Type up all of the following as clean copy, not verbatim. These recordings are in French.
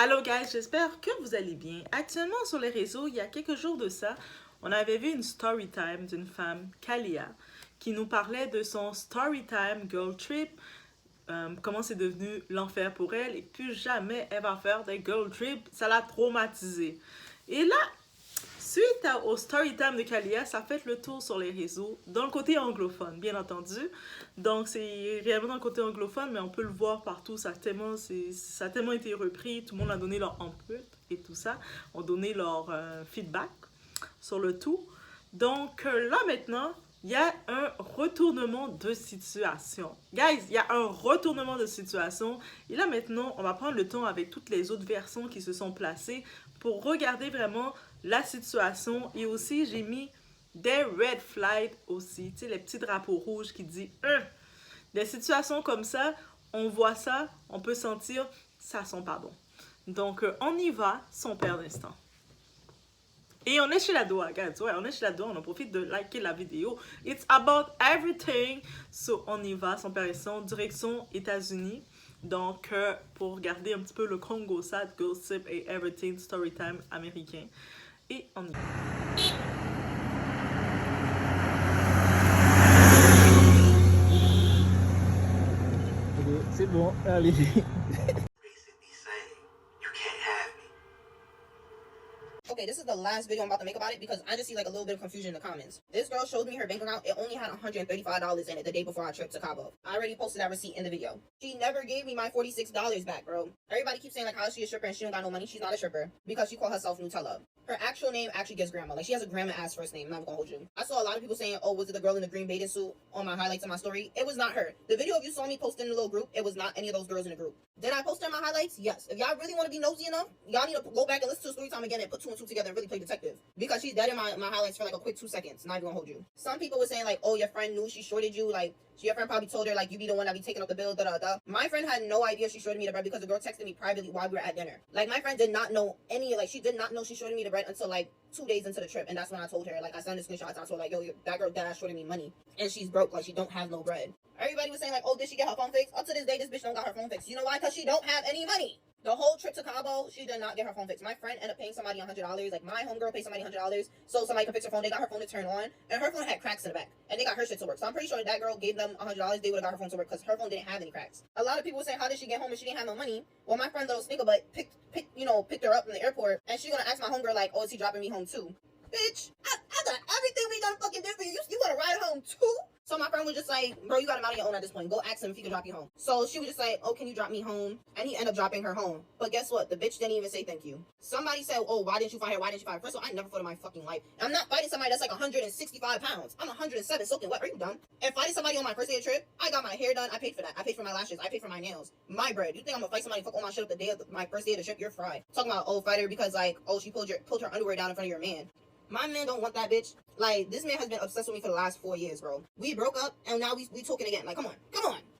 Allô guys, j'espère que vous allez bien. Actuellement sur les réseaux, il y a quelques jours de ça, on avait vu une story time d'une femme, Kalia, qui nous parlait de son story time girl trip, comment c'est devenu l'enfer pour elle et plus jamais elle va faire des girl trips, ça l'a traumatisée. Et là, suite au story time de Kalia, ça fait le tour sur les réseaux, dans le côté anglophone, bien entendu. Donc, c'est réellement dans le côté anglophone, mais on peut le voir partout. Ça a tellement été repris. Tout le monde a donné leur input et tout ça. Ont donné leur feedback sur le tout. Donc, là maintenant, il y a un retournement de situation. Guys, il y a un retournement de situation. Et là maintenant, on va prendre le temps avec toutes les autres versions qui se sont placées pour regarder vraiment la situation. Et aussi, j'ai mis des red flags aussi, tu sais, les petits drapeaux rouges qui disent des situations comme ça, on voit ça, on peut sentir, ça sent pas bon. Donc, on y va sans perdre d'instant. Et on est chez la Doha, guys. Ouais, on est chez la Doha, on en profite de liker la vidéo. It's about everything. So, on y va sans perdre d'instant, direction États-Unis. Donc, pour regarder un petit peu le Congo Sad, Gossip et Everything Storytime américain. Et on y va. C'est bon, allez. Okay, this is the last video I'm about to make about it because I just see like a little bit of confusion in the comments. This girl showed me her bank account. It only had $135 in it the day before our trip to Cabo. I already posted that receipt in the video. She never gave me my $46 back, bro. Everybody keeps saying like how is she a stripper and she don't got no money. She's not a stripper because she called herself Nutella. Her actual name actually gives grandma. Like she has a grandma ass first name. I'm not gonna hold you. I saw a lot of people saying, oh, was it the girl in the green bathing suit on my highlights of my story? It was not her. The video of you saw me posting in the little group, it was not any of those girls in the group. Did I post her in my highlights? Yes. If y'all really want to be nosy enough, y'all need to go back and listen to the story time again and put two and two together and really play detective. Because she's dead in my highlights for like a quick 2 seconds. Not even gonna hold you. Some people were saying like, oh, your friend knew she shorted you. Like, your friend probably told her like you be the one that be taking up the bill. Da da da. My friend had no idea she shorted me the bread because the girl texted me privately while we were at dinner. Like my friend did not know she did not know she shorted me the bread until like 2 days into the trip, and that's when I told her. Like I sent the screenshots. I told her like, yo, that girl dead shorted me money, and she's broke. Like she don't have no bread. Everybody was saying like, oh, did she get her phone fixed? Up to this day, this bitch don't got her phone fixed. You know why? Because she don't have any money. The whole trip to Cabo, she did not get her phone fixed. My friend ended up paying somebody $100. Like, my homegirl paid somebody $100 so somebody can fix her phone. They got her phone to turn on, and her phone had cracks in the back. And they got her shit to work. So I'm pretty sure that girl gave them $100. They would have got her phone to work because her phone didn't have any cracks. A lot of people were saying, how did she get home if she didn't have no money? Well, my friend, little sneaker butt, picked her up from the airport, and she gonna ask my homegirl, like, oh, is he dropping me home too? Bitch, I got everything we done fucking did for you. You wanna ride home too? So my friend was just like, bro, you got him out on your own at this point. Go ask him if he can drop you home. So she was just like, oh, can you drop me home? And he ended up dropping her home. But guess what? The bitch didn't even say thank you. Somebody said, oh, why didn't you fight her? Why didn't you fight her? First of all, I never fought in my fucking life. I'm not fighting somebody that's like 165 pounds. I'm 107 soaking wet. Are you dumb? And fighting somebody on my first day of trip, I got my hair done. I paid for that. I paid for my lashes. I paid for my nails. My bread. You think I'm gonna fight somebody fuck all my shit up the day of my first day of the trip? You're fried. Talking about, oh, fight her because like, oh, she pulled her underwear down in front of your man. My man don't want that bitch. Like, this man has been obsessed with me for the last 4 years, bro. We broke up, and now we talking again. Like, come on.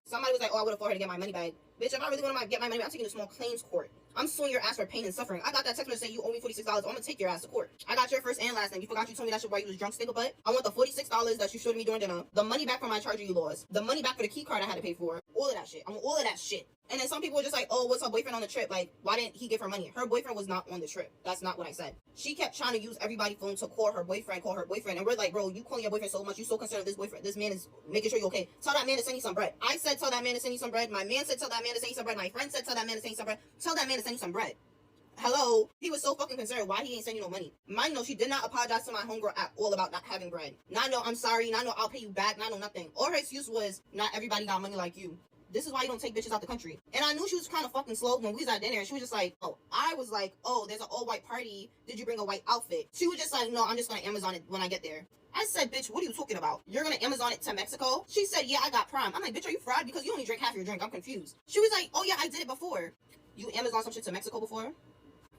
Somebody was like, oh, I would have fought her to get my money back. Bitch, if I really want to get my money back, I'm taking to small claims court. I'm suing your ass for pain and suffering. I got that text message saying you owe me $46. I'm gonna take your ass to court. I got your first and last name. You forgot you told me that shit while you was drunk, stinker butt. I want the $46 that you showed me during dinner. The money back for my charger you lost. The money back for the key card I had to pay for. All of that shit. I want all of that shit. And then some people were just like, oh, what's her boyfriend on the trip? Like, why didn't he give her money? Her boyfriend was not on the trip. That's not what I said. She kept trying to use everybody's phone to call her boyfriend. And we're like, bro, you calling your boyfriend so much. You so concerned with this boyfriend. This man is making sure you're okay. Tell that man to send you some bread. I said, tell that man to send you some bread. My man said, tell that man to send you some bread. My friend said, tell that man to send you some bread. Tell that man to send you some bread. Hello? He was so fucking concerned why he ain't send you no money. Mind no, she did not apologize to my homegirl at all about not having bread. Not no, I'm sorry. Not no, I'll pay you back. Not no, nothing. Or her excuse was, not everybody got money like you. This is why you don't take bitches out the country. And I knew she was kind of fucking slow when we was at dinner. She was just like, oh, I was like, oh, there's an all-white party. Did you bring a white outfit? She was just like, no, I'm just going to Amazon it when I get there. I said, bitch, what are you talking about? You're going to Amazon it to Mexico? She said, yeah, I got Prime. I'm like, bitch, are you fried? Because you only drink half your drink. I'm confused. She was like, oh, yeah, I did it before. You Amazon some shit to Mexico before?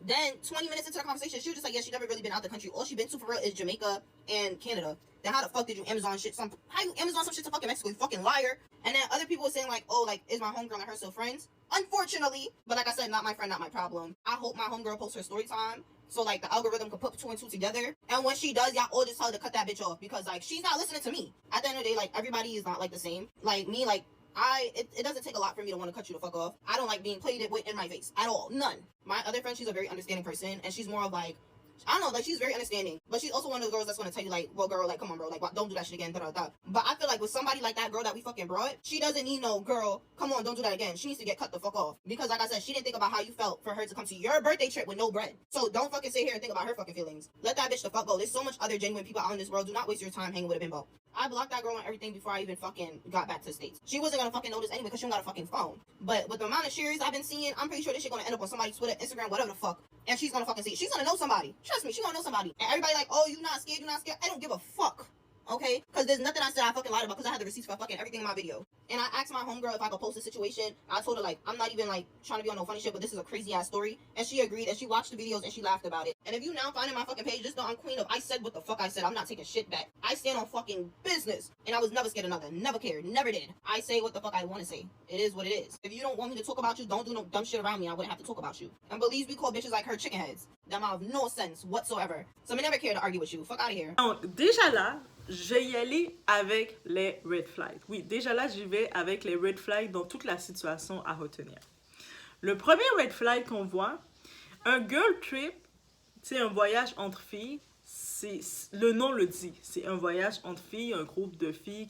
Then 20 minutes into the conversation, she was just like, yeah, she never really been out the country. All she been to for real is Jamaica and Canada. Then how the fuck did you Amazon shit? How you Amazon some shit to fucking Mexico? You fucking liar. And then other people were saying like, oh, like, is my homegirl and her still friends? Unfortunately. But like I said, not my friend, not my problem. I hope my homegirl posts her story time. So like the algorithm can put 2 and 2 together. And when she does, y'all all just tell her to cut that bitch off. Because like, she's not listening to me. At the end of the day, like, everybody is not like the same. Like me, like, It doesn't take a lot for me to want to cut you the fuck off. I don't like being played with in my face at all. None. My other friend, she's a very understanding person, and she's more of like, I don't know, like, she's very understanding, but she's also one of the girls that's gonna tell you, like, well, girl, like, come on, bro, like, don't do that shit again, da-da-da. But I feel like with somebody like that girl that we fucking brought, she doesn't need no, girl, come on, don't do that again. She needs to get cut the fuck off. Because, like I said, she didn't think about how you felt for her to come to your birthday trip with no bread. So don't fucking sit here and think about her fucking feelings. Let that bitch the fuck go. There's so much other genuine people out in this world. Do not waste your time hanging with a bimbo. I blocked that girl on everything before I even fucking got back to the States. She wasn't gonna fucking notice anyway because she don't got a fucking phone. But with the amount of shares I've been seeing, I'm pretty sure this shit gonna end up on somebody's Twitter, Instagram, whatever the fuck. And she's gonna fucking see it. She's gonna know somebody. Trust me, she's gonna know somebody. And everybody like, oh, you not scared, you not scared. I don't give a fuck. Okay? Because there's nothing I said I fucking lied about because I had the receipts for fucking everything in my video. And I asked my homegirl if I could post the situation. I told her, like, I'm not even, like, trying to be on no funny shit, but this is a crazy-ass story. And she agreed, and she watched the videos, and she laughed about it. And if you now finding my fucking page, just know I'm queen of I said what the fuck I said. I'm not taking shit back. I stand on fucking business. And I was never scared of nothing. Never cared. Never did. I say what the fuck I want to say. It is what it is. If you don't want me to talk about you, don't do no dumb shit around me. I wouldn't have to talk about you. And believe we call bitches like her chicken heads. That have no sense whatsoever. So I never care to argue with you. Fuck out of here. Donc, déjà là, je vais y aller avec les red flags. Oui, déjà là, j'y vais avec les red flags dans toute la situation à retenir. Le premier red flag qu'on voit, un girl trip, c'est un voyage entre filles. Le nom le dit, c'est un voyage entre filles, un groupe de filles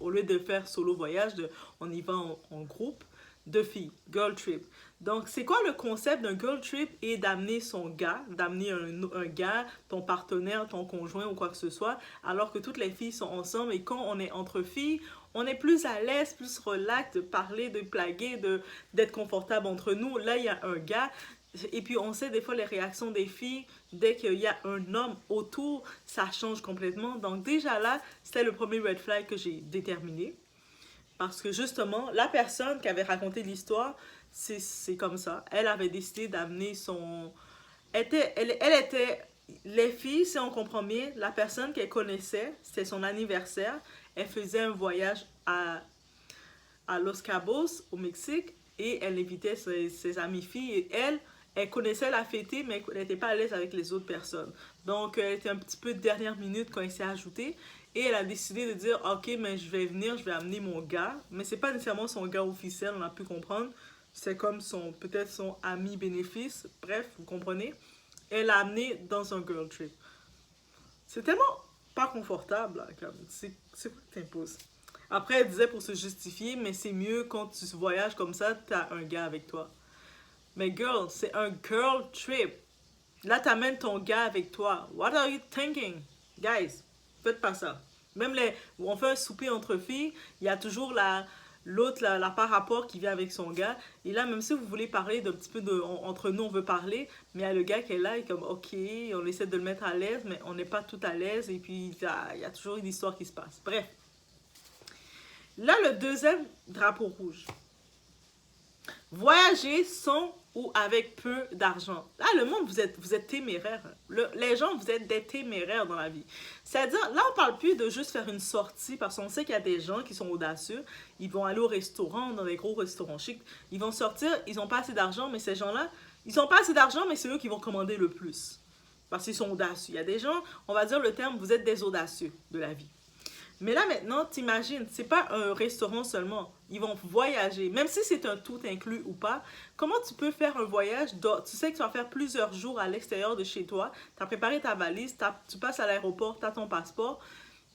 au lieu de faire solo voyage, on y va en groupe de filles, girl trip. Donc, c'est quoi le concept d'un girl trip? Et d'amener son gars, d'amener un gars, ton partenaire, ton conjoint ou quoi que ce soit, alors que toutes les filles sont ensemble et quand on est entre filles, on est plus à l'aise, plus relax de parler, de blaguer, d'être confortable entre nous. Là, il y a un gars. Et puis, on sait des fois les réactions des filles, dès qu'il y a un homme autour, ça change complètement. Donc, déjà là, c'était le premier red flag que j'ai déterminé. Parce que justement, la personne qui avait raconté l'histoire, c'est comme ça. Elle avait décidé d'amener son... Elle était... Les filles, si on comprend bien, la personne qu'elle connaissait, c'était son anniversaire. Elle faisait un voyage à Los Cabos, au Mexique, et elle invitait ses amies filles. Et elle connaissait la fêter, mais elle n'était pas à l'aise avec les autres personnes. Donc, elle était un petit peu de dernière minute quand elle s'est ajoutée. Et elle a décidé de dire, ok, mais je vais venir, je vais amener mon gars. Mais c'est pas nécessairement son gars officiel, on a pu comprendre. C'est comme peut-être son ami bénéfice. Bref, vous comprenez. Elle l'a amené dans un girl trip. C'est tellement pas confortable, là, comme. C'est quoi que t'imposes? Après, elle disait pour se justifier, mais c'est mieux quand tu voyages comme ça, t'as un gars avec toi. Mais girl, c'est un girl trip. Là, t'amènes ton gars avec toi. What are you thinking? Guys, faites pas ça. Même on fait un souper entre filles, il y a toujours la par rapport qui vient avec son gars. Et là, même si vous voulez parler d'un petit peu entre nous, on veut parler, mais il y a le gars qui est là, et comme, ok, on essaie de le mettre à l'aise, mais on n'est pas tout à l'aise, et puis il y a toujours une histoire qui se passe. Bref. Là, le deuxième drapeau rouge. Voyager sans ou avec peu d'argent. Là, le monde, vous êtes téméraires. Les gens, vous êtes des téméraires dans la vie. C'est-à-dire, là, on parle plus de juste faire une sortie parce qu'on sait qu'il y a des gens qui sont audacieux. Ils vont aller au restaurant, dans des gros restaurants chics. Ils vont sortir, ils n'ont pas assez d'argent, mais ces gens-là, ils n'ont pas assez d'argent, mais c'est eux qui vont commander le plus. Parce qu'ils sont audacieux. Il y a des gens, on va dire le terme, vous êtes des audacieux de la vie. Mais là, maintenant, t'imagines, c'est pas un restaurant seulement. Ils vont voyager. Même si c'est un tout inclus ou pas, comment tu peux faire un voyage? Tu sais que tu vas faire plusieurs jours à l'extérieur de chez toi. Tu as préparé ta valise, tu passes à l'aéroport, tu as ton passeport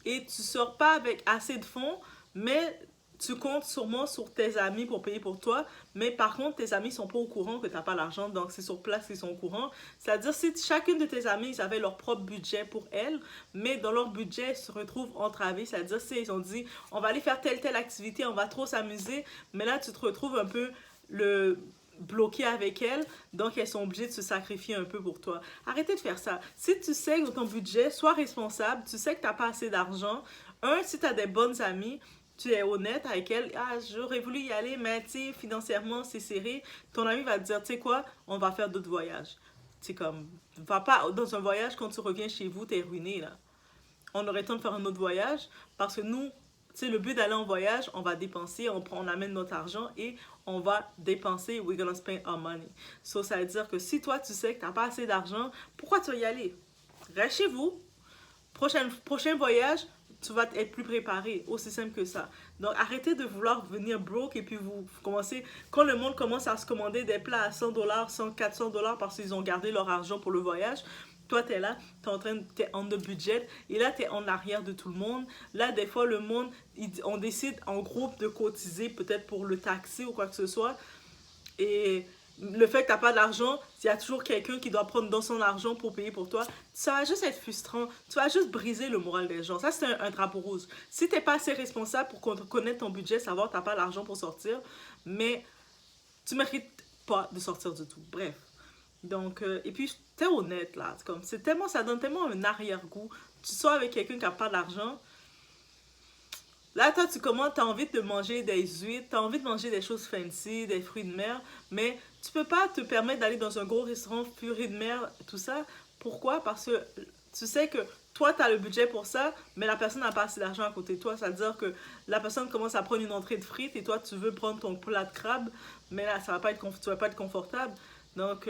et tu sors pas avec assez de fonds, mais tu comptes sûrement sur tes amis pour payer pour toi, mais par contre, tes amis sont pas au courant que tu n'as pas l'argent, donc c'est sur place qu'ils sont au courant. C'est-à-dire, si chacune de tes amies, ils avaient leur propre budget pour elles, mais dans leur budget, elles se retrouvent entravées. C'est-à-dire, si ils ont dit, on va aller faire telle activité, on va trop s'amuser, mais là, tu te retrouves un peu bloqué avec elles, donc elles sont obligées de se sacrifier un peu pour toi. Arrêtez de faire ça. Si tu sais que ton budget, sois responsable, tu sais que tu n'as pas assez d'argent. Si tu as des bonnes amies, tu es honnête avec elle, j'aurais voulu y aller, mais tu sais, financièrement, c'est serré. Ton ami va te dire, tu sais quoi, on va faire d'autres voyages. C'est comme, va pas dans un voyage, quand tu reviens chez vous, t'es ruiné, là. On aurait temps de faire un autre voyage, parce que nous, tu sais, le but d'aller en voyage, on va dépenser, on amène notre argent et on va dépenser, we're gonna spend our money. So, ça veut dire que si toi, tu sais que t'as pas assez d'argent, pourquoi tu vas y aller? Reste chez vous. Prochain voyage, tu vas être plus préparé, aussi simple que ça. Donc arrêtez de vouloir venir broke et puis vous commencez, quand le monde commence à se commander des plats à 100$, 100, 400$ parce qu'ils ont gardé leur argent pour le voyage, toi t'es là, t'es en de budget et là t'es en arrière de tout le monde. Là des fois le monde, on décide en groupe de cotiser peut-être pour le taxi ou quoi que ce soit et le fait que t'as pas d'argent, il y a toujours quelqu'un qui doit prendre dans son argent pour payer pour toi. Ça va juste être frustrant. Tu vas juste briser le moral des gens. Ça, c'est un drapeau rouge. Si t'es pas assez responsable pour connaître ton budget, savoir que t'as pas l'argent pour sortir, mais tu mérites pas de sortir du tout. Bref. Donc, et puis, t'es honnête, là. C'est tellement, ça donne tellement un arrière-goût. Tu sors avec quelqu'un qui a pas d'argent. Là, toi, tu commandes, t'as envie de manger des huîtres, t'as envie de manger des choses fancy, des fruits de mer, mais tu peux pas te permettre d'aller dans un gros restaurant, fruits de mer, tout ça. Pourquoi? Parce que tu sais que toi, t'as le budget pour ça, mais la personne n'a pas assez d'argent à côté de toi. Ça veut dire que la personne commence à prendre une entrée de frites et toi, tu veux prendre ton plat de crabe, mais là, ça va pas être, tu vas pas être confortable. Donc,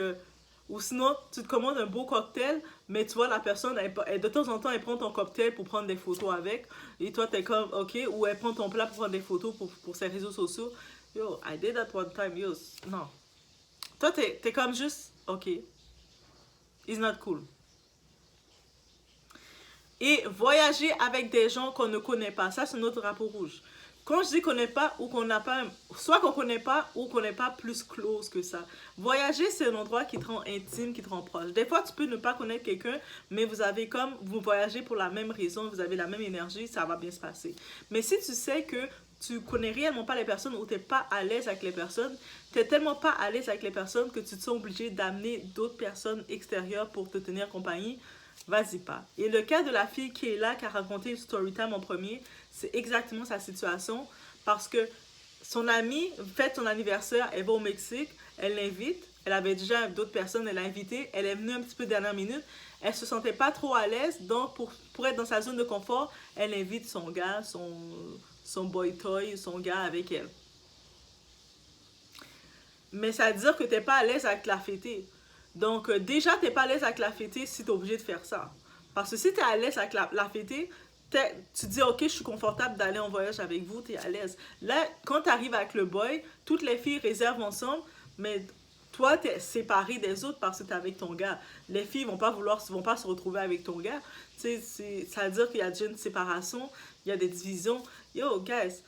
ou sinon, tu te commandes un beau cocktail, mais tu vois, la personne, de temps en temps, elle prend ton cocktail pour prendre des photos avec. Et toi, t'es comme, ok, ou elle prend ton plat pour prendre des photos pour ses réseaux sociaux. Yo, I did that one time, yo. Non. Toi, t'es comme juste, ok. It's not cool. Et voyager avec des gens qu'on ne connaît pas, ça, c'est notre drapeau rouge. Quand je dis qu'on n'est pas ou qu'on n'a pas, soit qu'on connaît pas ou qu'on n'est pas plus close que ça. Voyager, c'est un endroit qui te rend intime, qui te rend proche. Des fois, tu peux ne pas connaître quelqu'un, mais vous avez comme, vous voyagez pour la même raison, vous avez la même énergie, ça va bien se passer. Mais si tu sais que tu connais réellement pas les personnes ou tu n'es pas à l'aise avec les personnes, tu n'es tellement pas à l'aise avec les personnes que tu te sens obligé d'amener d'autres personnes extérieures pour te tenir compagnie, vas-y pas. Et le cas de la fille qui est là, qui a raconté le story time en premier, c'est exactement sa situation parce que son amie fête son anniversaire, elle va au Mexique, elle l'invite, elle avait déjà d'autres personnes, elle l'a invitée, elle est venue un petit peu dernière minute, elle se sentait pas trop à l'aise, donc pour être dans sa zone de confort, elle invite son gars, son boy toy, son gars avec elle. Mais ça veut dire que t'es pas à l'aise avec la fêter. Donc déjà, t'es pas à l'aise avec la fêter si t'es obligé de faire ça. Parce que si t'es à l'aise avec la fêter, tu dis ok, je suis confortable d'aller en voyage avec vous, t'es à l'aise. Là, quand t'arrives avec le boy, toutes les filles réservent ensemble, mais toi, t'es séparé des autres parce que t'es avec ton gars. Les filles vont pas se retrouver avec ton gars. Ça veut dire qu'il y a déjà une séparation, il y a des divisions. Yo, guys,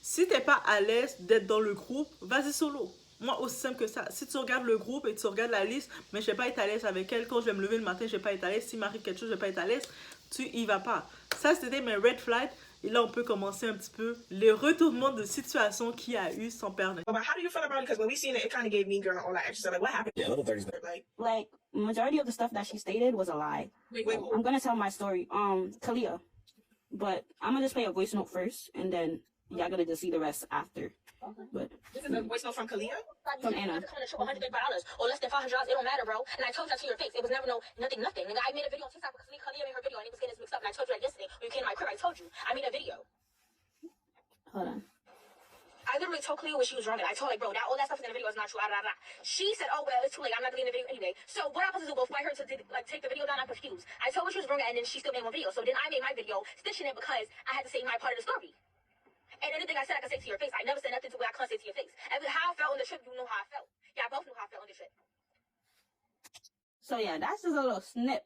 si t'es pas à l'aise d'être dans le groupe, vas-y solo. Moi, aussi simple que ça. Si tu regardes le groupe et tu regardes la liste, mais je vais pas être à l'aise avec elle, quand je vais me lever le matin, je vais pas être à l'aise, s'il m'arrive quelque chose, je vais pas être à l'aise, tu y vas pas. Ça, c'était mes red flags. Et là, on peut commencer un petit peu les retournements de situation qu'il y a eu sans perdre. But how do you feel about it? Because when we seen it, it kind of gave me girl all that extra stuff. Like, what happened? Yeah, little 30s. Like, majority of the stuff that she stated was a lie. Wait. I'm gonna tell my story. Kalia. But I'm gonna just play a voice note first, and then y'all gonna just see the rest after. Okay. But This is a voice note from Kalia? From Anna. $135 or less than $500, it don't matter, bro. And I told that to your face. It was never nothing. And I made a video on TikTok because Kalia made her video and it was getting mixed up. And I told you that yesterday when you came to my crib. I told you. I made a video. Hold on. I literally told Kalia when she was drunk, and I told her, bro, all that stuff in the video is not true. She said, oh, well, it's too late. I'm not deleting the video anyway. So what I'm supposed to do, go fight her to take the video down? I'm confused. I told her she was drunk, and then she still made one video. So then I made my video, stitching it because I had to say my part of the story. And anything I said, I could say to your face. I never said nothing to where I couldn't say to your face. And how I felt on the trip, you know how I felt. Yeah, I both knew how I felt on the trip. So yeah, that's just a little snip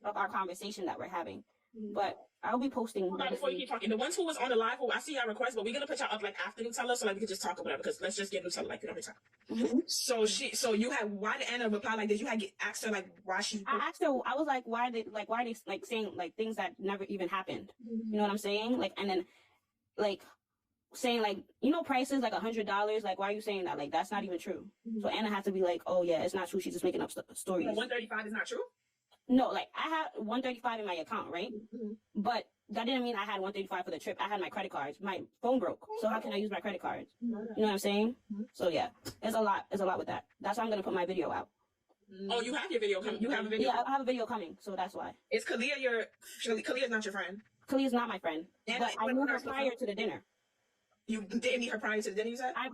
of our conversation that we're having. But I'll be posting. Hold on, before you keep talking, the ones who was on the live, I see your request, but we're gonna put y'all up like after Nutella, so like we can just talk or whatever. Because let's just get Nutella like every time. So you had, why did Anna reply like this? You had asked her like why she. I asked her. I was like, why are they like saying like things that never even happened? You know what I'm saying? Like, and then like saying like, you know, prices like $100. Like, why are you saying that? Like, that's not even true. So Anna had to be like, oh yeah, it's not true. She's just making up stories. 135 is not true. No, like I had 135 in my account, right? But that didn't mean I had 135 for the trip. I had my credit cards. My phone broke, so how can I use my credit cards? You know what I'm saying? So yeah, there's a lot with that. That's why I'm gonna put my video out. Oh, you have your video coming. You have a video. Yeah, I have a video coming, so that's why. Is Kalia Kalia's not your friend? Kalia's not my friend, but I knew her prior to the dinner. You didn't meet her prior to the dinner, you said? I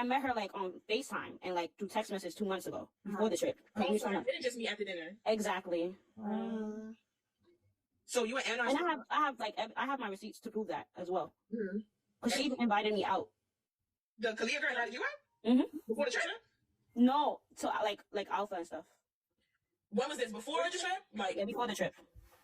met her like on FaceTime and like through text message 2 months ago before the trip. Oh, so you didn't just meet at the dinner. Exactly. So you and Anna. And I have my receipts to prove that as well. Mm-hmm. Because she even invited me out. The Kalia girl invited you out Mm-hmm. before the trip. No, so like Alpha and stuff. When was this? Before the trip? Like Yeah, before the trip.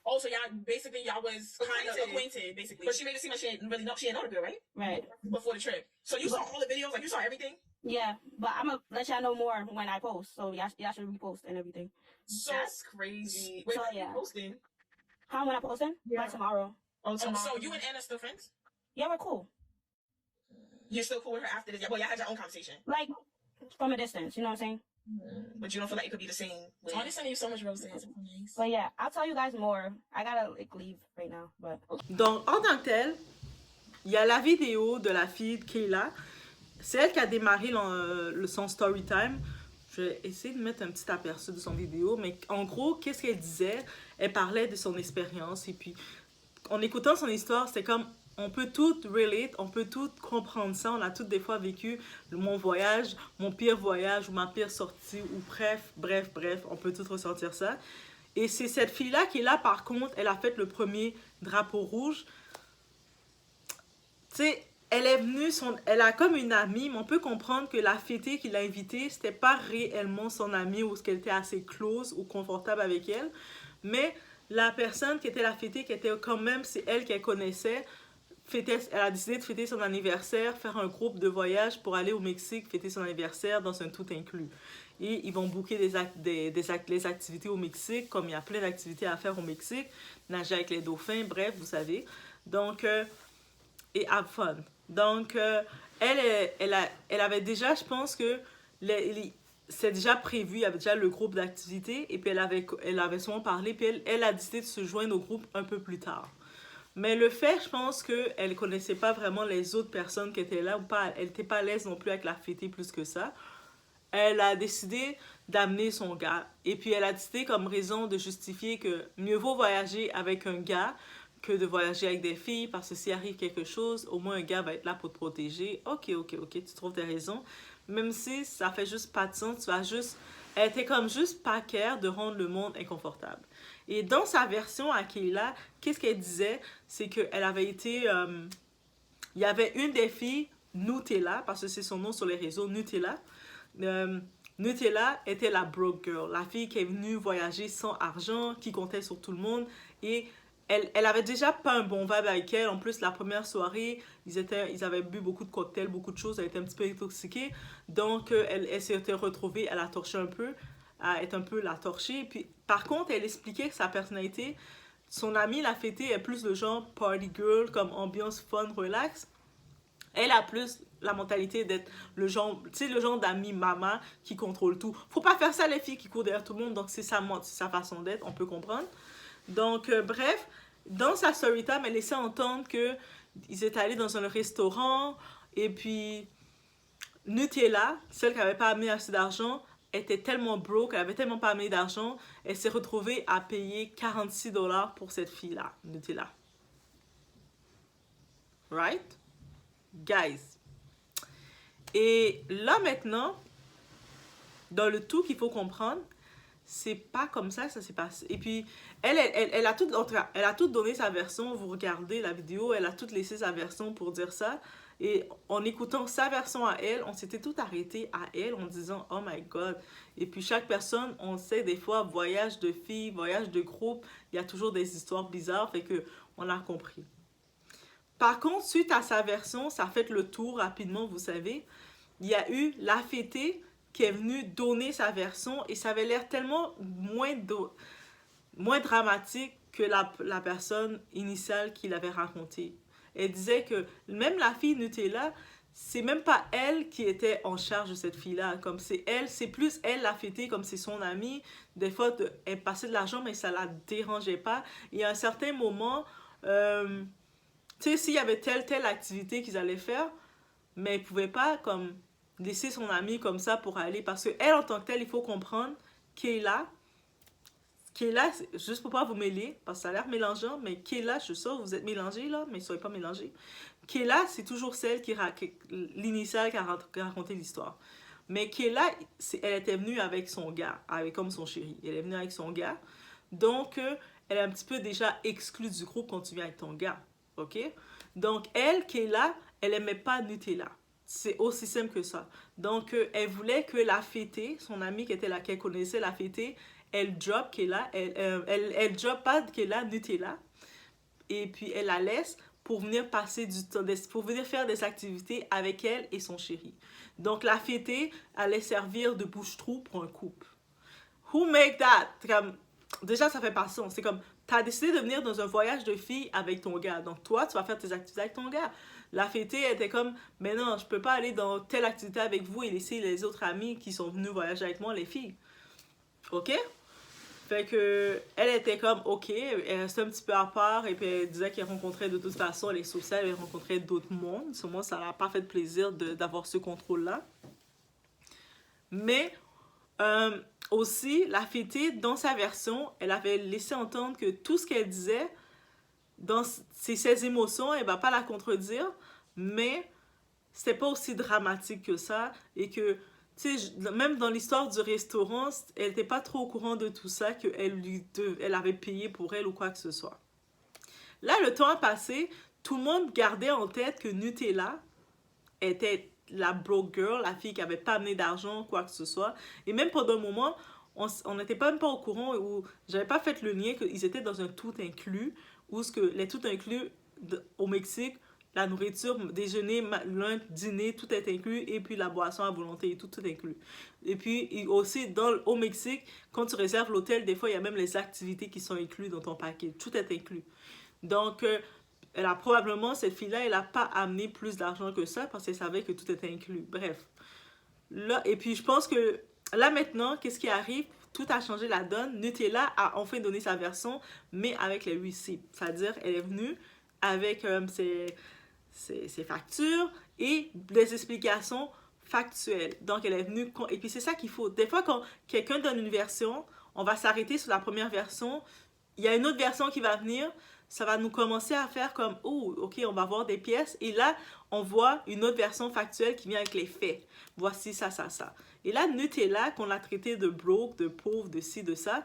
Oh, so y'all was kind of acquainted, basically. But she made it seem like she didn't know the girl, right? Right. Before the trip. So you saw all the videos, like you saw everything? Yeah, but I'm gonna let y'all know more when I post. So y'all should repost and everything. So that's crazy. Wait, so, when yeah. you posting? How when I posting? Yeah. By tomorrow. Oh, so you and Anna still friends? Yeah, we're cool. You're still cool with her after this? Well, y'all had your own conversation. Like from a distance, you know what I'm saying? But you don't feel like it could be the same way. I'm just sending you so much roses. Nice. But yeah, I'll tell you guys more. I gotta like leave right now, but. Donc, en tant que tel, il y a la vidéo de la fille de Kayla. C'est elle qui a démarré son story time. Je vais essayer de mettre un petit aperçu de son vidéo, mais en gros, qu'est-ce qu'elle disait? Elle parlait de son expérience, et puis en écoutant son histoire, c'est comme on peut tout relate, on peut tout comprendre ça. On a toutes des fois vécu mon voyage, mon pire voyage ou ma pire sortie, ou bref, on peut tout ressentir ça. Et c'est cette fille-là qui est là, par contre, elle a fait le premier drapeau rouge. Tu sais, elle est venue, elle a comme une amie, mais on peut comprendre que la fêtée qui l'a invitée, c'était pas réellement son amie ou qu'elle était assez close ou confortable avec elle. Mais la personne qui était la fêtée, qui était quand même, c'est elle qu'elle connaissait, elle a décidé de fêter son anniversaire, faire un groupe de voyage pour aller au Mexique, fêter son anniversaire dans un tout inclus. Et ils vont booker les activités au Mexique, comme il y a plein d'activités à faire au Mexique, nager avec les dauphins, bref, vous savez. Donc, et have fun. Donc, elle avait déjà, je pense que c'est déjà prévu, il y avait déjà le groupe d'activités, et puis elle avait souvent parlé, puis elle a décidé de se joindre au groupe un peu plus tard. Mais le fait, je pense qu'elle ne connaissait pas vraiment les autres personnes qui étaient là, ou pas, elle n'était pas à l'aise non plus avec la fêtée plus que ça. Elle a décidé d'amener son gars. Et puis elle a décidé comme raison de justifier que mieux vaut voyager avec un gars que de voyager avec des filles, parce que s'il arrive quelque chose, au moins un gars va être là pour te protéger. Ok, tu trouves tes raisons. Même si ça fait juste pas de sens, elle était comme juste pas care de rendre le monde inconfortable. Et dans sa version à Kayla, qu'est-ce qu'elle disait? C'est qu'elle avait été... il y avait une des filles, Nutella, parce que c'est son nom sur les réseaux, Nutella. Nutella était la broke girl, la fille qui est venue voyager sans argent, qui comptait sur tout le monde. Et elle avait déjà pas un bon vibe avec elle. En plus, la première soirée, ils avaient bu beaucoup de cocktails, beaucoup de choses. Elle était un petit peu intoxiquée. Donc, elle s'était retrouvée, elle a torché un peu, à être un peu la torchée. Puis, par contre, elle expliquait que sa personnalité, son amie, la fêtée, est plus le genre party girl, comme ambiance fun, relax. Elle a plus la mentalité d'être le genre d'ami maman qui contrôle tout. Faut pas faire ça, les filles qui courent derrière tout le monde. Donc, c'est sa façon d'être, on peut comprendre. Donc, bref, dans sa story time, elle laissait entendre qu'ils étaient allés dans un restaurant et puis Nutella, celle qui n'avait pas amené assez d'argent, était tellement broke, elle avait tellement pas amené d'argent, elle s'est retrouvée à payer 46 $ pour cette fille-là, Nutella. Right? Guys. Et là maintenant, dans le tout qu'il faut comprendre, c'est pas comme ça s'est passé. Et puis, elle a tout donné sa version. Vous regardez la vidéo, elle a tout laissé sa version pour dire ça. Et en écoutant sa version à elle, on s'était tout arrêté à elle en disant « Oh my God ». Et puis, chaque personne, on sait des fois, voyage de filles, voyage de groupe, il y a toujours des histoires bizarres, fait qu'on a compris. Par contre, suite à sa version, ça a fait le tour rapidement, vous savez. Il y a eu la fêtée qui est venue donner sa version et ça avait l'air tellement moins dramatique que la personne initiale qui l'avait raconté. Elle disait que même la fille Nutella, c'est même pas elle qui était en charge de cette fille-là. Comme c'est elle, c'est plus elle la fêtée, comme c'est son amie. Des fois, elle passait de l'argent, mais ça la dérangeait pas. Et à un certain moment, tu sais, s'il y avait telle activité qu'ils allaient faire, mais elle pouvait pas comme laisser son amie comme ça pour aller. Parce qu'elle, en tant que telle, il faut comprendre Kayla, juste pour pas vous mêler, parce que ça a l'air mélangeant, mais Kayla, je suis sûre que vous êtes mélangés là, mais ne soyez pas mélangés. Kayla, c'est toujours celle l'initiale qui a raconté l'histoire. Mais Kayla, elle était venue avec son gars, comme son chéri. Elle est venue avec son gars. Donc, elle est un petit peu déjà exclue du groupe quand tu viens avec ton gars, ok? Donc, elle, Kayla, elle aimait pas Nutella. C'est aussi simple que ça. Donc, elle voulait que la fêtée, son amie qui était là, qu'elle connaissait, la fêtée, elle drop Kayla, elle drop pas Kayla, Nutella, et puis elle la laisse pour venir passer du temps, pour venir faire des activités avec elle et son chéri. Donc, la fêtée allait servir de bouche-trou pour un couple. Who make that? Comme, déjà, ça fait pas sens. C'est comme, t'as décidé de venir dans un voyage de filles avec ton gars. Donc, toi, tu vas faire tes activités avec ton gars. La fêtée était comme, mais non, je peux pas aller dans telle activité avec vous et laisser les autres amis qui sont venus voyager avec moi, les filles. OK? Fait que, elle était comme, OK, elle restait un petit peu à part et puis elle disait qu'elle rencontrait de toute façon les sociales, elle rencontrait d'autres mondes. Sur moi, ça n'a pas fait plaisir d'avoir ce contrôle-là. Mais, aussi, la fêtée, dans sa version, elle avait laissé entendre que tout ce qu'elle disait, dans ses émotions, elle ne va pas la contredire, mais c'était pas aussi dramatique que ça et que, tu sais, même dans l'histoire du restaurant, elle n'était pas trop au courant de tout ça, elle avait payé pour elle ou quoi que ce soit. Là, le temps a passé, tout le monde gardait en tête que Nutella était la broke girl, la fille qui n'avait pas amené d'argent, quoi que ce soit. Et même pendant un moment, on n'était même pas au courant où j'avais pas fait le lien qu'ils étaient dans un tout inclus, où ce que les tout inclus au Mexique, la nourriture, déjeuner, lunch, dîner, tout est inclus, et puis la boisson à volonté, tout est inclus. Et puis aussi, au Mexique, quand tu réserves l'hôtel, des fois, il y a même les activités qui sont incluses dans ton paquet. Tout est inclus. Donc, elle a probablement, cette fille-là, elle n'a pas amené plus d'argent que ça parce qu'elle savait que tout était inclus. Bref. Là, et puis, je pense que là, maintenant, qu'est-ce qui arrive? Tout a changé la donne. Nutella a enfin donné sa version, mais avec les receipts. C'est-à-dire, elle est venue avec ses factures et des explications factuelles. Donc, elle est venue... Et puis, c'est ça qu'il faut. Des fois, quand quelqu'un donne une version, on va s'arrêter sur la première version. Il y a une autre version qui va venir. Ça va nous commencer à faire comme, oh, OK, on va voir des pièces. Et là, on voit une autre version factuelle qui vient avec les faits. Voici ça, ça, ça. Et là, Nutella, qu'on l'a traité de broke, de pauvre, de ci, de ça,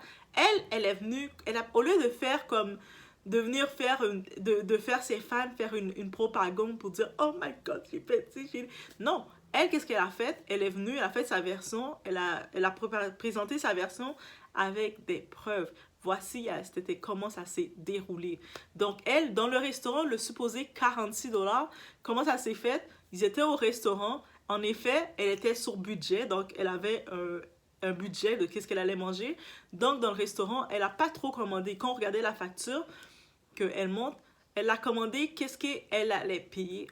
elle est venue, au lieu de faire comme, de venir faire, de faire ses fans faire une propagande pour dire, oh my God, j'ai fait ça. Non, elle, qu'est-ce qu'elle a fait? Elle est venue, elle a fait sa version, elle a présenté sa version avec des preuves. Voici, c'était comment ça s'est déroulé. Donc, elle, dans le restaurant, le supposé 46 $, comment ça s'est fait? Ils étaient au restaurant. En effet, elle était sur budget. Donc, elle avait un budget de qu'est-ce qu'elle allait manger. Donc, dans le restaurant, elle n'a pas trop commandé. Quand on regardait la facture qu'elle monte, elle a commandé qu'est-ce qu'elle allait payer.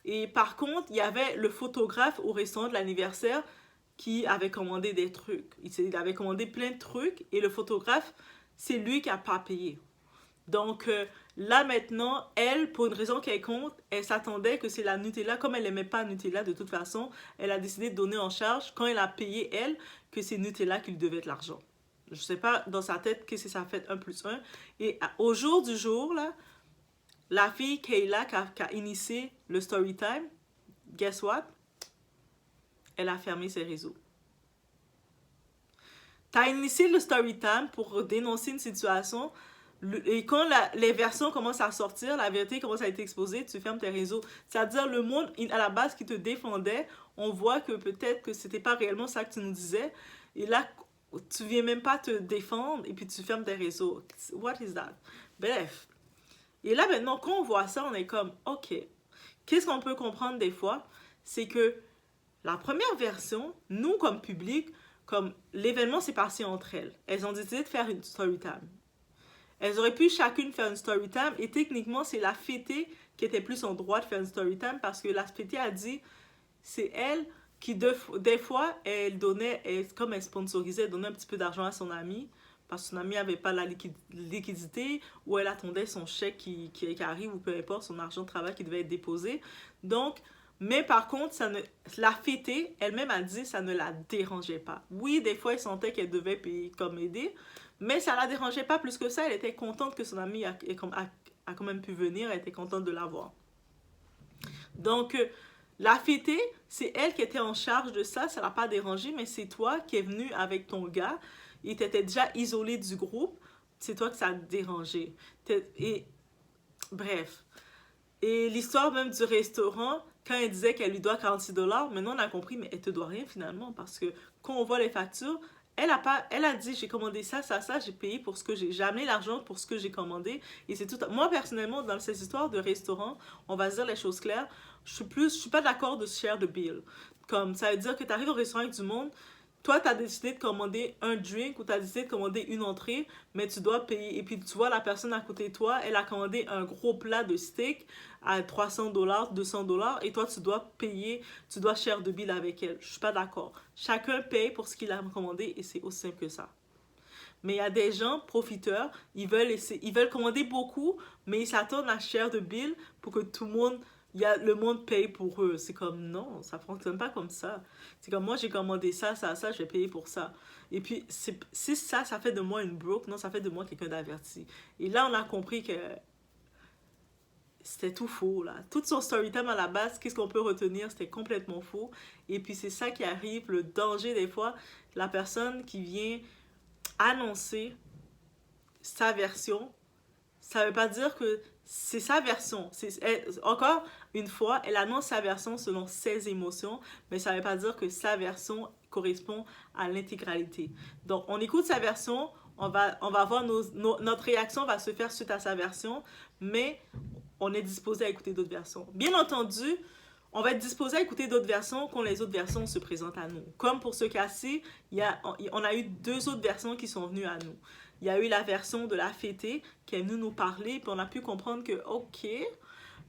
Et par contre, il y avait le photographe au restaurant de l'anniversaire qui avait commandé des trucs. Il avait commandé plein de trucs et le photographe, c'est lui qui n'a pas payé. Donc là maintenant, elle, pour une raison quelconque, elle s'attendait que c'est la Nutella. Comme elle n'aimait pas Nutella de toute façon, elle a décidé de donner en charge, quand elle a payé elle, que c'est Nutella qui lui devait de l'argent. Je ne sais pas dans sa tête qu'est-ce que ça fait 1 + 1. Et au jour du jour, là, la fille Kayla qui a initié le story time, guess what? Elle a fermé ses réseaux. Tu as initié le story time pour dénoncer une situation et quand les versions commencent à sortir, la vérité commence à être exposée, tu fermes tes réseaux. C'est-à-dire le monde à la base qui te défendait, on voit que peut-être que c'était pas réellement ça que tu nous disais et là tu viens même pas te défendre et puis tu fermes tes réseaux. What is that? Bref. Et là maintenant quand on voit ça, on est comme OK. Qu'est-ce qu'on peut comprendre des fois? C'est que la première version, nous comme public, comme l'événement s'est passé entre elles. Elles ont décidé de faire une story time. Elles auraient pu chacune faire une story time et techniquement, c'est la fêtée qui était plus en droit de faire une story time parce que la fêtée a dit c'est elle qui, des fois, comme elle sponsorisait, elle donnait un petit peu d'argent à son ami parce que son ami n'avait pas la liquidité ou elle attendait son chèque qui arrive ou peu importe, son argent de travail qui devait être déposé. Donc, mais par contre, la fêtée, elle-même a dit ça ne la dérangeait pas. Oui, des fois, elle sentait qu'elle devait payer comme aider, mais ça ne la dérangeait pas plus que ça. Elle était contente que son amie a quand même pu venir, elle était contente de l'avoir. Donc, la fêtée, c'est elle qui était en charge de ça, ça ne l'a pas dérangé, mais c'est toi qui es venu avec ton gars. Il t'était déjà isolé du groupe. c'est toi que ça a dérangé. Et bref. Et l'histoire même du restaurant, quand elle disait qu'elle lui doit 46 $, maintenant on a compris, mais elle te doit rien finalement, parce que quand on voit les factures, elle a dit j'ai commandé ça, j'ai payé pour ce que j'ai amené l'argent pour ce que j'ai commandé, et c'est tout. Moi personnellement, dans cette histoire de restaurant, on va se dire les choses claires, je suis pas d'accord de share the bill. Comme ça veut dire que tu arrives au restaurant avec du monde, toi, tu as décidé de commander un drink ou tu as décidé de commander une entrée, mais tu dois payer. Et puis, tu vois, la personne à côté de toi, elle a commandé un gros plat de steak à 300 $, 200 $, et toi, tu dois payer, tu dois share de bill avec elle. Je suis pas d'accord. Chacun paye pour ce qu'il a commandé et c'est aussi simple que ça. Mais il y a des gens profiteurs, ils veulent commander beaucoup, mais ils s'attendent à share de bill pour que tout le monde le monde paye pour eux. C'est comme, non, ça fonctionne pas comme ça. C'est comme, moi, j'ai commandé ça, je vais payer pour ça. Et puis, si ça fait de moi une broke, non, ça fait de moi quelqu'un d'averti. Et là, on a compris que c'était tout faux, là. Tout son story time à la base, qu'est-ce qu'on peut retenir? C'était complètement faux. Et puis, c'est ça qui arrive, le danger des fois. La personne qui vient annoncer sa version, ça veut pas dire que c'est sa version. Encore une fois, elle annonce sa version selon ses émotions, mais ça ne veut pas dire que sa version correspond à l'intégralité. Donc, on écoute sa version, on va voir notre réaction va se faire suite à sa version, mais on est disposé à écouter d'autres versions. Bien entendu, on va être disposé à écouter d'autres versions quand les autres versions se présentent à nous. Comme pour ce cas-ci, on a eu 2 autres versions qui sont venues à nous. Il y a eu la version de la fêtée qui est venue nous parler, puis on a pu comprendre que, ok,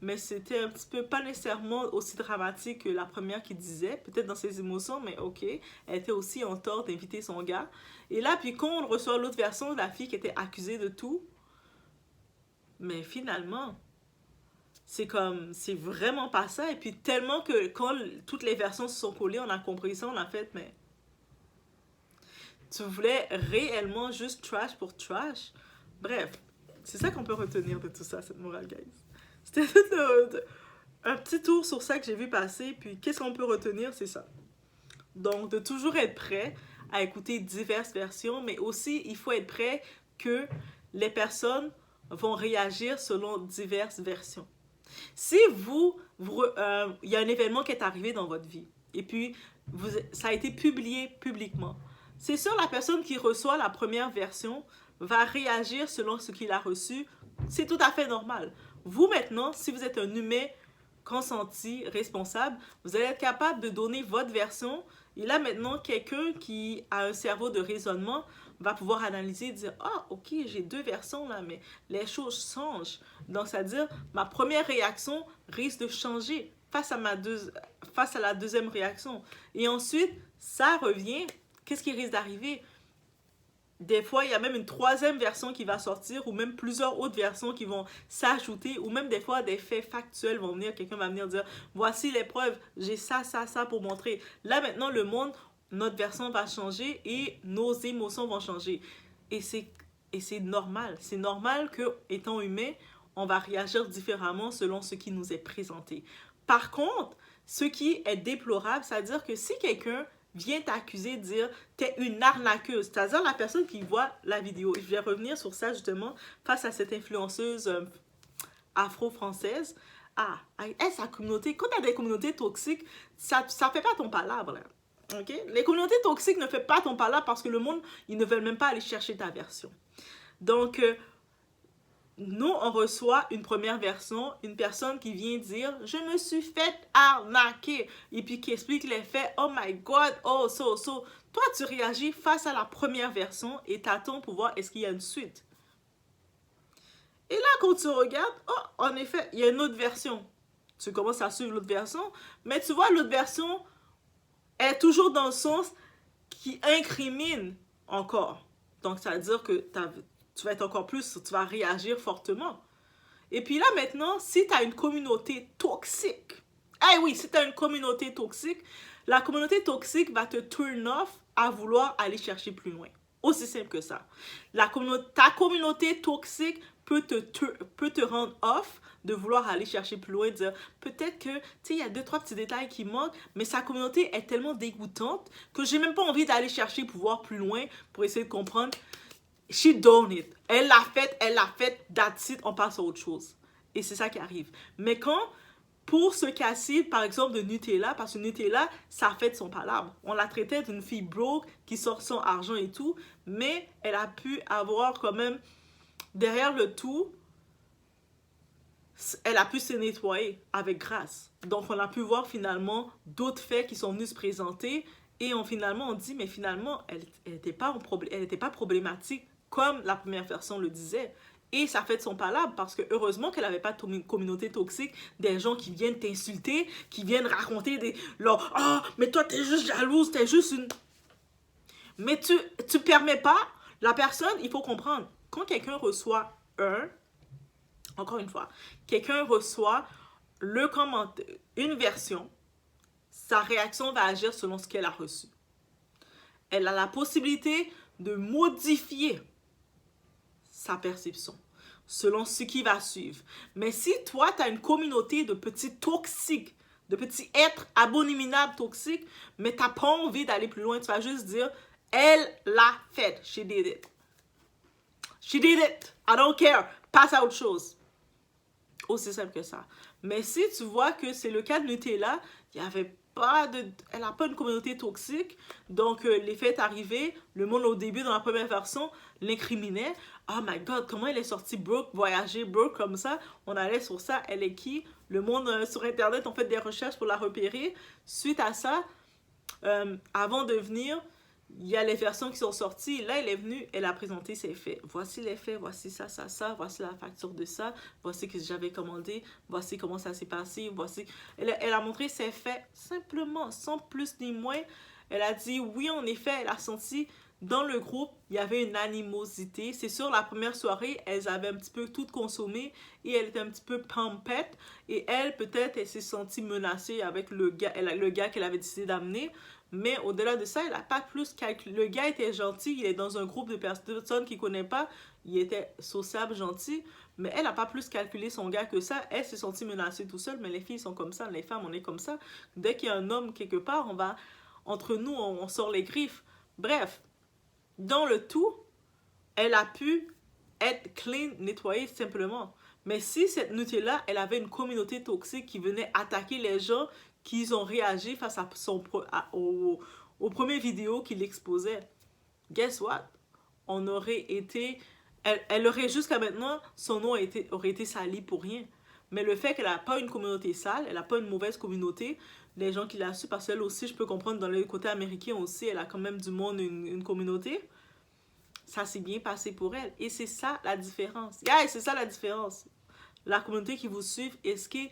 mais c'était un petit peu pas nécessairement aussi dramatique que la première qui disait, peut-être dans ses émotions, mais ok, elle était aussi en tort d'inviter son gars. Et là, puis quand on reçoit l'autre version de la fille qui était accusée de tout, mais finalement, c'est vraiment pas ça. Et puis tellement que quand toutes les versions se sont collées, on a compris ça, on a fait, mais tu voulais réellement juste trash pour trash? Bref, c'est ça qu'on peut retenir de tout ça, cette morale, guys. C'était un petit tour sur ça que j'ai vu passer, puis qu'est-ce qu'on peut retenir, c'est ça. Donc, de toujours être prêt à écouter diverses versions, mais aussi, il faut être prêt que les personnes vont réagir selon diverses versions. Si il y a un événement qui est arrivé dans votre vie, et puis ça a été publié publiquement, c'est sûr, la personne qui reçoit la première version va réagir selon ce qu'il a reçu. C'est tout à fait normal. Vous, maintenant, si vous êtes un humain consenti, responsable, vous allez être capable de donner votre version. Et là, maintenant, quelqu'un qui a un cerveau de raisonnement va pouvoir analyser et dire « Ah, ok, j'ai 2 versions là, mais les choses changent. » Donc, c'est-à-dire, ma première réaction risque de changer face à la deuxième réaction. Et ensuite, ça revient... Qu'est-ce qui risque d'arriver? Des fois, il y a même une 3e version qui va sortir ou même plusieurs autres versions qui vont s'ajouter ou même des fois, des faits factuels vont venir. Quelqu'un va venir dire, voici les preuves, j'ai ça pour montrer. Là, maintenant, le monde, notre version va changer et nos émotions vont changer. Et c'est normal. C'est normal que, étant humain, on va réagir différemment selon ce qui nous est présenté. Par contre, ce qui est déplorable, c'est-à-dire que si quelqu'un vient t'accuser de dire t'es une arnaqueuse, c'est-à-dire la personne qui voit la vidéo. Et je vais revenir sur ça justement face à cette influenceuse afro-française. Sa communauté, quand tu as des communautés toxiques, ça fait pas ton palabre. Là. Okay? Les communautés toxiques ne font pas ton palabre parce que le monde, ils ne veulent même pas aller chercher ta version. Donc, nous, on reçoit une première version, une personne qui vient dire « Je me suis fait arnaquer » et puis qui explique les faits « Oh my God, oh so. » Toi, tu réagis face à la première version et t'attends pour voir est-ce qu'il y a une suite. Et là, quand tu regardes, oh, en effet, il y a une autre version. Tu commences à suivre l'autre version, mais tu vois, l'autre version est toujours dans le sens qui incrimine encore. Donc, ça veut dire que tu vas être encore plus, tu vas réagir fortement. Et puis là, maintenant, si tu as une communauté toxique, si tu as une communauté toxique, la communauté toxique va te turn off à vouloir aller chercher plus loin. Aussi simple que ça. Ta communauté toxique peut te rendre off de vouloir aller chercher plus loin, dire peut-être que, tu sais, il y a 2-3 petits détails qui manquent, mais sa communauté est tellement dégoûtante que j'ai même pas envie d'aller chercher pour voir plus loin, pour essayer de comprendre. She done it. Elle l'a fait, that's it, on passe à autre chose. Et c'est ça qui arrive. Mais quand, pour ce cas-ci, par exemple, de Nutella, parce que Nutella, ça fait de son palabre. On la traitait d'une fille broke qui sort son argent et tout, mais elle a pu avoir quand même, derrière le tout, elle a pu se nettoyer avec grâce. Donc, on a pu voir finalement d'autres faits qui sont venus se présenter et finalement, on dit, mais finalement, elle n'était pas problématique comme la première personne le disait. Et ça fait de son palabre parce que heureusement qu'elle n'avait pas de communauté toxique, des gens qui viennent t'insulter, qui viennent raconter des... Ah, mais toi, t'es juste jalouse, t'es juste une... Mais tu permets pas, la personne, il faut comprendre, quand quelqu'un reçoit encore une fois, quelqu'un reçoit le commentaire, une version, sa réaction va agir selon ce qu'elle a reçu. Elle a la possibilité de modifier sa perception selon ce qui va suivre. Mais si toi, tu as une communauté de petits toxiques, de petits êtres abominables toxiques, mais tu n'as pas envie d'aller plus loin, tu vas juste dire, elle l'a fait. She did it. She did it. I don't care. Passe à autre chose. Aussi simple que ça. Mais si tu vois que c'est le cas de Nutella, il y avait pas de... Elle n'a pas une communauté toxique, donc les faits arrivés, le monde au début, dans la première version, l'incriminait. Oh my God, comment elle est sortie broke, voyager broke comme ça? On allait sur ça, elle est qui? Le monde sur Internet, on fait des recherches pour la repérer. Suite à ça, avant de venir... Il y a les versions qui sont sorties. Là, elle est venue, elle a présenté ses faits. Voici les faits, voici ça, voici la facture de ça, voici ce que j'avais commandé, voici comment ça s'est passé, voici... Elle a montré ses faits simplement, sans plus ni moins. Elle a dit, oui, en effet, elle a senti dans le groupe, il y avait une animosité. C'est sûr, la première soirée, elles avaient un petit peu tout consommé et elle était un petit peu pampette. Et elle, peut-être, elle s'est sentie menacée avec le gars qu'elle avait décidé d'amener. Mais au-delà de ça, elle n'a pas plus calculé. Le gars était gentil, il est dans un groupe de personnes qu'il ne connaît pas. Il était sociable, gentil. Mais elle n'a pas plus calculé son gars que ça. Elle s'est sentie menacée tout seul. Mais les filles sont comme ça, les femmes, on est comme ça. Dès qu'il y a un homme quelque part, entre nous, on sort les griffes. Bref, dans le tout, elle a pu être clean, nettoyée simplement. Mais si cette Nutella, elle avait une communauté toxique qui venait attaquer les gens, qu'ils ont réagi face à aux premières vidéos qu'il exposait. Guess what? On aurait été... Elle aurait jusqu'à maintenant, son nom aurait été sali pour rien. Mais le fait qu'elle n'a pas une communauté sale, elle n'a pas une mauvaise communauté, les gens qui l'ont su, parce qu'elle aussi, je peux comprendre, dans le côté américain aussi, elle a quand même du monde, une communauté. Ça s'est bien passé pour elle. Et c'est ça la différence. Guys, c'est ça la différence. La communauté qui vous suit, est-ce que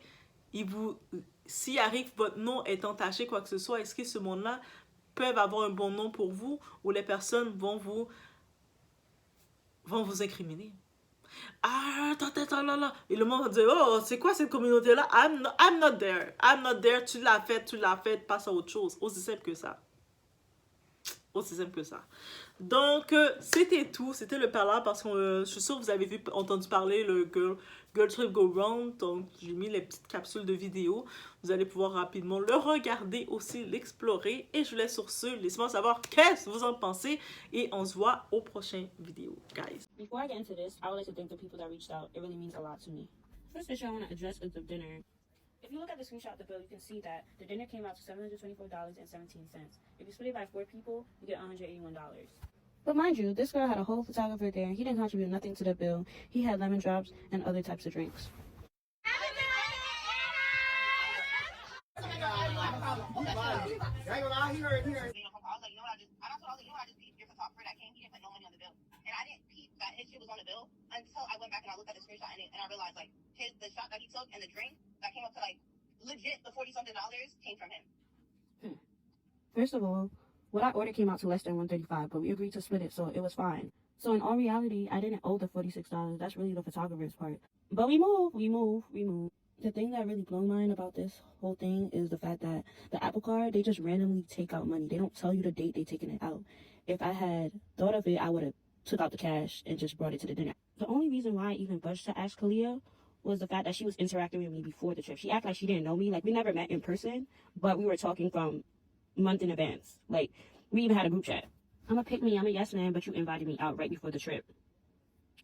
s'il arrive votre nom est entaché, quoi que ce soit, est-ce que ce monde-là peuvent avoir un bon nom pour vous ou les personnes vont vous incriminer? Ah, attends, là. Et le monde va dire, oh, c'est quoi cette communauté-là? I'm not there. I'm not there. Tu l'as fait, passe à autre chose. Aussi simple que ça. Aussi simple que ça. Donc, c'était tout. C'était le parlant parce que je suis sûre que vous avez entendu parler le Girl Trip Go Round. Donc, j'ai mis les petites capsules de vidéos. Vous allez pouvoir rapidement le regarder aussi, l'explorer. Et je vous laisse sur ce. Laissez-moi savoir qu'est-ce que vous en pensez. Et on se voit aux prochaines vidéos, guys. Before I get into this, I would like to thank the people that reached out. It really means a lot to me. First issue I want to address is the dinner. If you look at the screenshot of the bill, you can see that the dinner came out to $724.17. If you split it by 4 people, you get $181. But mind you, this girl had a whole photographer there, and he didn't contribute nothing to the bill. He had lemon drops and other types of drinks. Until I went back and I looked at the screenshot and I realized like the shot that he took and the drink that came up to like legit the $40-something came from him. First of all, what I ordered came out to less than $135, but we agreed to split it, so it was fine. So in all reality, I didn't owe the $46. That's really the photographer's part. But we move. The thing that really blew my mind about this whole thing is the fact that the Apple Card, they just randomly take out money. They don't tell you the date they're taking it out. If I had thought of it, I would have took out the cash and just brought it to the dinner. The only reason why I even budged to ask Kalia was the fact that she was interacting with me before the trip. She acted like she didn't know me. Like, we never met in person, but we were talking from month in advance. Like, we even had a group chat. I'm a pick me, I'm a yes man, but you invited me out right before the trip.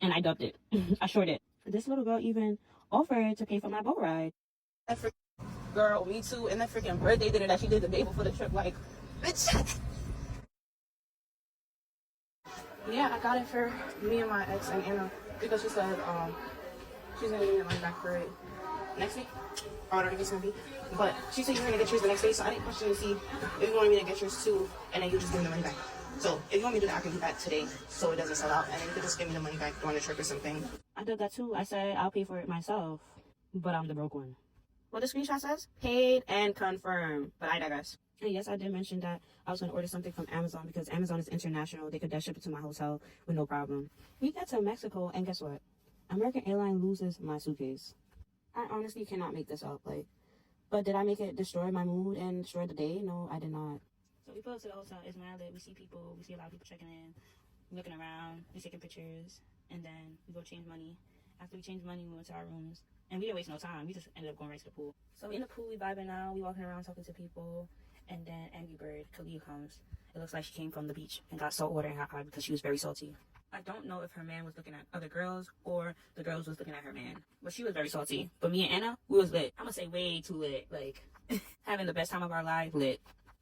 And I dubbed it. I sure did. This little girl even offered to pay for my boat ride. Girl, me too. And that freaking birthday dinner that she did the day before the trip, like, bitch. Yeah, I got it for me and my ex and Anna because she said she's gonna give me the money back for it next week or whatever it's gonna be. But she said you're gonna get yours the next day, so I didn't question to see if you wanted me to get yours too, and then you just give me the money back. So if you want me to do that, I can do that today so it doesn't sell out, and then you can just give me the money back during the trip or something. I did that too. I said I'll pay for it myself, but I'm the broke one. What the screenshot says? Paid and confirmed. But I digress. And yes, I did mention that I was going to order something from Amazon because Amazon is international. They could ship it to my hotel with no problem. We got to Mexico, and guess what? American Airlines loses my suitcase. I honestly cannot make this up. But did I make it destroy my mood and destroy the day? No, I did not. So we pull up to the hotel. It's mad lit. We see people. We see a lot of people checking in, looking around. We taking pictures, and then we go change money. After we changed money, we went to our rooms. And we didn't waste no time. We just ended up going right to the pool. So we in the pool, we vibing out. We walking around talking to people. And then Angry Bird, Khalil comes. It looks like she came from the beach and got salt water in her eye because she was very salty. I don't know if her man was looking at other girls or the girls was looking at her man. But she was very salty. But me and Anna, we was lit. I'm going to say way too lit. Having the best time of our life, lit.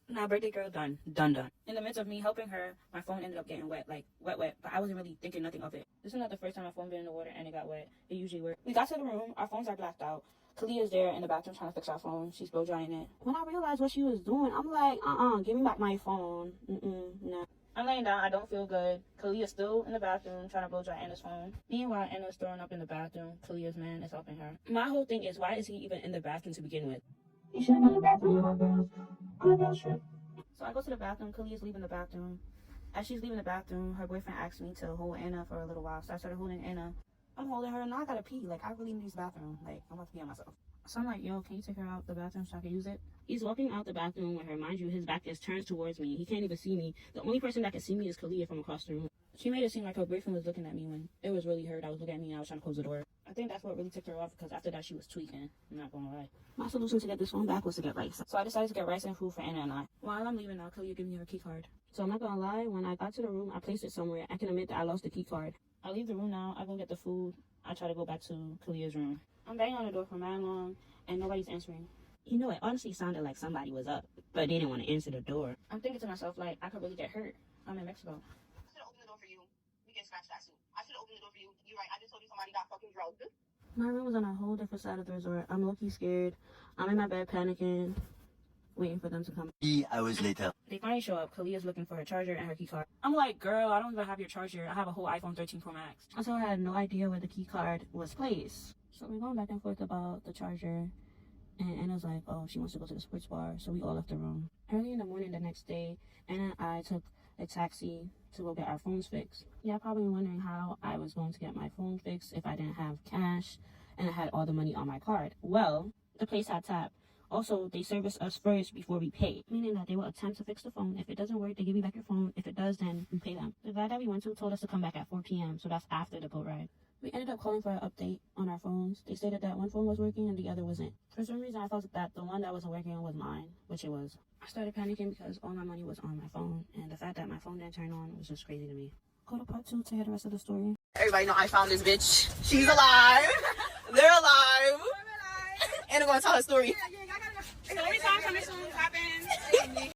Nah, birthday girl, done. Done. In the midst of me helping her, my phone ended up getting wet. Wet. But I wasn't really thinking nothing of it. This is not the first time my phone been in the water and it got wet. It usually works. We got to the room. Our phones are blacked out. Kalia's there in the bathroom trying to fix our phone. She's blow drying it. When I realized what she was doing, I'm like, give me back my phone. Nah. I'm laying down. I don't feel good. Kalia's still in the bathroom trying to blow dry Anna's phone. Meanwhile, Anna's throwing up in the bathroom. Kalia's man is helping her. My whole thing is, why is he even in the bathroom to begin with? He shouldn't be in the bathroom on a girl's trip. So I go to the bathroom. Kalia's leaving the bathroom. As she's leaving the bathroom, her boyfriend asked me to hold Anna for a little while. So I started holding Anna. I'm holding her, and now I gotta pee. I really need this bathroom. I'm about to pee on myself. So I'm like, yo, can you take her out the bathroom so I can use it? He's walking out the bathroom with her. Mind you, his back is turned towards me. He can't even see me. The only person that can see me is Kalia from across the room. She made it seem like her boyfriend was looking at me when it was really her that was looking at me and I was trying to close the door. I think that's what really ticked her off because after that she was tweaking. I'm not gonna lie. My solution to get this phone back was to get rice. So I decided to get rice and food for Anna and I. While I'm leaving now, Kalia gave me her key card. So I'm not gonna lie, when I got to the room, I placed it somewhere. I can admit that I lost the key card. I leave the room now. I go get the food. I try to go back to Kalia's room. I'm banging on the door for man long, and nobody's answering. You know, it honestly sounded like somebody was up, but they didn't want to answer the door. I'm thinking to myself, I could really get hurt. I'm in Mexico. I should have opened the door for you. We can scratch that suit. I should have opened the door for you. You're right. I just told you somebody got fucking drugged. My room was on a whole different side of the resort. I'm low-key scared. I'm in my bed panicking, waiting for them to come. 3 hours later. They finally show up. Kalia's looking for her charger and her key card. I'm like, girl, I don't even have your charger. I have a whole iPhone 13 Pro Max. So I had no idea where the key card was placed. So we're going back and forth about the charger. And Anna's like, oh, she wants to go to the sports bar. So we all left the room. Early in the morning the next day, Anna and I took a taxi to go get our phones fixed. Yeah, probably wondering how I was going to get my phone fixed if I didn't have cash and I had all the money on my card. Well, the place had tap. Also, they service us first before we pay, meaning that they will attempt to fix the phone. If it doesn't work, they give you back your phone. If it does, then we pay them. The guy that we went to told us to come back at 4 p.m., so that's after the boat ride. We ended up calling for an update on our phones. They stated that one phone was working and the other wasn't. For some reason, I felt that the one that wasn't working was mine, which it was. I started panicking because all my money was on my phone, and the fact that my phone didn't turn on was just crazy to me. Go to part 2 to hear the rest of the story. Everybody know I found this bitch. She's alive. They're alive. And I'm gonna tell her story. Story time coming soon. Happens.